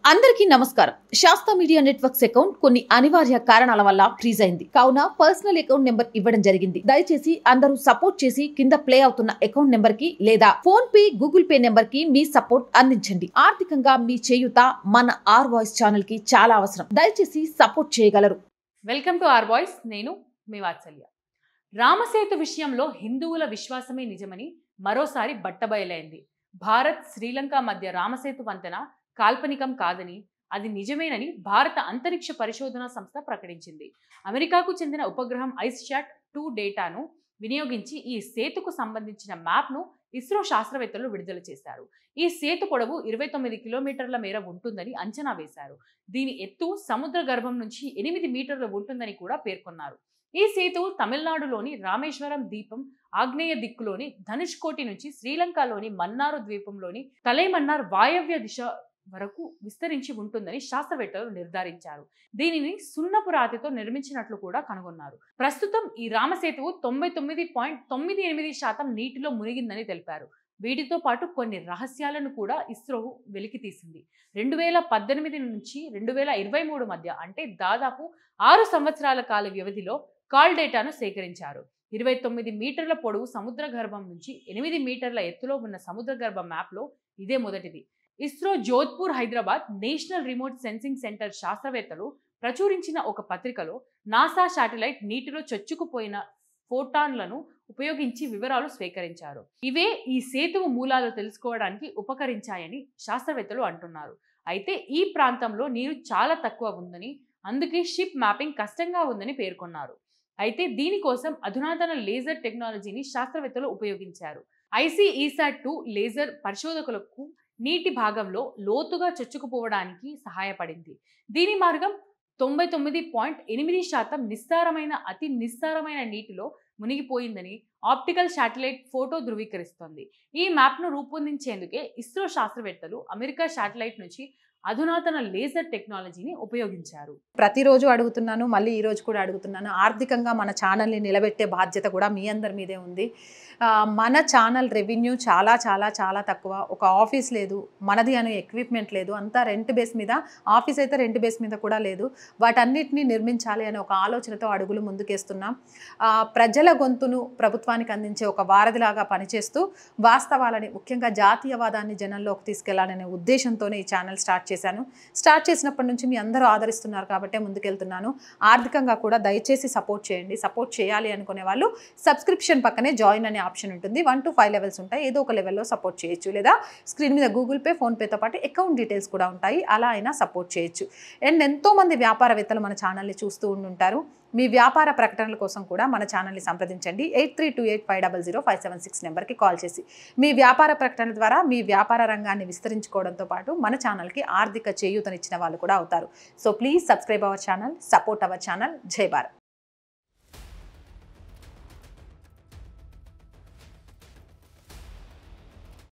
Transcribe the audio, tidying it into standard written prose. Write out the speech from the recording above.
అందరికీ నమస్కారం. శాస్త్ర మీడియా నెట్వర్క్స్ అకౌంట్ కొన్ని అనివార్య కారణాల వల్ల ఫ్రీజ్ అయింది. కావున పర్సనల్ అకౌంట్ నెంబర్ ఇవ్వడం జరిగింది. దయచేసి అందరూ సపోర్ట్ చేసి కింద ప్లే అవుతున్న అకౌంట్ నెంబర్ కి లేదా phone pay, Google pay number కి మీ సపోర్ట్ అందించండి. ఆర్థికంగా మీ చేయూత మన ఆర్ వాయిస్ ఛానల్ కి చాలా అవసరం. దయచేసి సపోర్ట్ చేయగలరు. Welcome to our voice. నేను మీ వాత్సల్య. రామసేతు విషయంలో హిందువుల విశ్వాసమే నిజమని మరోసారి బట్టబయలైంది. భారత్ శ్రీలంక మధ్య రామసేతు వంతెన కాల్పనికం కాదని, అది నిజమేనని భారత అంతరిక్ష పరిశోధనా సంస్థ ప్రకటించింది. అమెరికాకు చెందిన ఉపగ్రహం ఐస్శాట్ 2 డేటాను వినియోగించి ఈ సేతుకు సంబంధించిన మ్యాప్ను ఇస్రో శాస్త్రవేత్తలు విడుదల చేశారు. ఈ సేతు పొడవు 29 కిలోమీటర్ల మేర ఉంటుందని అంచనా వేశారు. దీని ఎత్తు సముద్ర గర్భం నుంచి 8 మీటర్లు ఉంటుందని కూడా పేర్కొన్నారు. ఈ సేతు తమిళనాడులోని రామేశ్వరం ద్వీపం ఆగ్నేయ దిక్కులోని ధనుష్కోటి నుంచి శ్రీలంకలోని మన్నారు ద్వీపంలోని తలైమన్నార్ వాయవ్య దిశ వరకు విస్తరించి ఉంటుందని శాస్త్రవేత్తలు నిర్ధారించారు. దీనిని సున్నపు రాతితో నిర్మించినట్లు కూడా కనుగొన్నారు. ప్రస్తుతం ఈ రామసేతువు 99.98% నీటిలో మునిగిందని తెలిపారు. వీటితో పాటు కొన్ని రహస్యాలను కూడా ఇస్రో వెలికి తీసింది. 2018 నుంచి 2023 మధ్య, అంటే దాదాపు 6 సంవత్సరాల కాల వ్యవధిలో కాల్ డేటాను సేకరించారు. 29 మీటర్ల పొడవు సముద్ర గర్భం నుంచి 8 మీటర్ల ఎత్తులో ఉన్న సముద్ర గర్భ మ్యాప్లో ఇదే మొదటిది. ISRO Jodhpur, Hyderabad national remote sensing centre శాస్త్రవేత్తలు ప్రచురించిన ఒక పత్రికలో నాసా శాటిలైట్ నీటిలో చొచ్చుకుపోయిన ఫోటాన్లను ఉపయోగించి వివరాలు స్వీకరించారు. ఇవే ఈ సేతువు మూలాలు తెలుసుకోవడానికి ఉపకరించాయని శాస్త్రవేత్తలు అంటున్నారు. అయితే ఈ ప్రాంతంలో నీరు చాలా తక్కువ ఉందని, అందుకే షిప్ మ్యాపింగ్ కష్టంగా ఉందని పేర్కొన్నారు. అయితే దీనికోసం అధునాతన లేజర్ టెక్నాలజీని శాస్త్రవేత్తలు ఉపయోగించారు. ICESat-2 లేజర్ పరిశోధకులకు నీటి భాగంలో లోతుగా చొచ్చుకుపోవడానికి సహాయపడింది. దీని మార్గం 99.8% నిస్సారమైన అతి నిస్సారమైన నీటిలో మునిగిపోయిందని ఆప్టికల్ శాటిలైట్ ఫోటో ధృవీకరిస్తోంది. ఈ మ్యాప్ను రూపొందించేందుకే ఇస్రో శాస్త్రవేత్తలు అమెరికా శాటిలైట్ నుంచి అధునాతన లేజర్ టెక్నాలజీని ఉపయోగించారు. ప్రతిరోజు అడుగుతున్నాను, మళ్ళీ ఈరోజు కూడా అడుగుతున్నాను. ఆర్థికంగా మన ఛానల్ని నిలబెట్టే బాధ్యత కూడా మీ అందరి మీదే ఉంది. మన ఛానల్ రెవెన్యూ చాలా చాలా చాలా తక్కువ. ఒక ఆఫీస్ లేదు, మనది అనే ఎక్విప్మెంట్ లేదు, అంతా రెంట్ బేస్ మీద. ఆఫీస్ అయితే రెంట్ బేస్ మీద కూడా లేదు. వాటన్నిటిని నిర్మించాలి అనే ఒక ఆలోచనతో అడుగులు ముందుకేస్తున్నాం. ప్రజల గొంతును ప్రభుత్వానికి అందించే ఒక వారధిలాగా పనిచేస్తూ వాస్తవాలని, ముఖ్యంగా జాతీయవాదాన్ని జనంలోకి తీసుకెళ్లాలనే ఉద్దేశంతోనే ఈ ఛానల్ స్టార్ట్ చేసినప్పటి నుంచి మీ అందరూ ఆదరిస్తున్నారు కాబట్టే ముందుకెళ్తున్నాను. ఆర్థికంగా కూడా దయచేసి సపోర్ట్ చేయండి. సపోర్ట్ చేయాలి అనుకునే వాళ్ళు సబ్స్క్రిప్షన్ పక్కనే జాయిన్ అనే ఆప్షన్ ఉంటుంది. 1 to 5 లెవెల్స్ ఉంటాయి. ఏదో ఒక లెవెల్లో సపోర్ట్ చేయొచ్చు, లేదా స్క్రీన్ మీద గూగుల్ పే, ఫోన్పేతో పాటు అకౌంట్ డీటెయిల్స్ కూడా ఉంటాయి. అలా అయినా సపోర్ట్ చేయొచ్చు. అండ్ ఎంతోమంది వ్యాపారవేత్తలు మన ఛానల్ని చూస్తూ ఉంటుంటారు. మీ వ్యాపార ప్రకటనల కోసం కూడా మన ఛానల్ని సంప్రదించండి. 8328500576 నెంబర్కి కాల్ చేసి మీ వ్యాపార ప్రకటన ద్వారా మీ వ్యాపార రంగాన్ని విస్తరించుకోవడంతో పాటు మన ఛానల్కి ఆర్థిక చేయూతనిచ్చిన వాళ్ళు కూడా అవుతారు. So please subscribe our channel, support our channel. జై భారత్.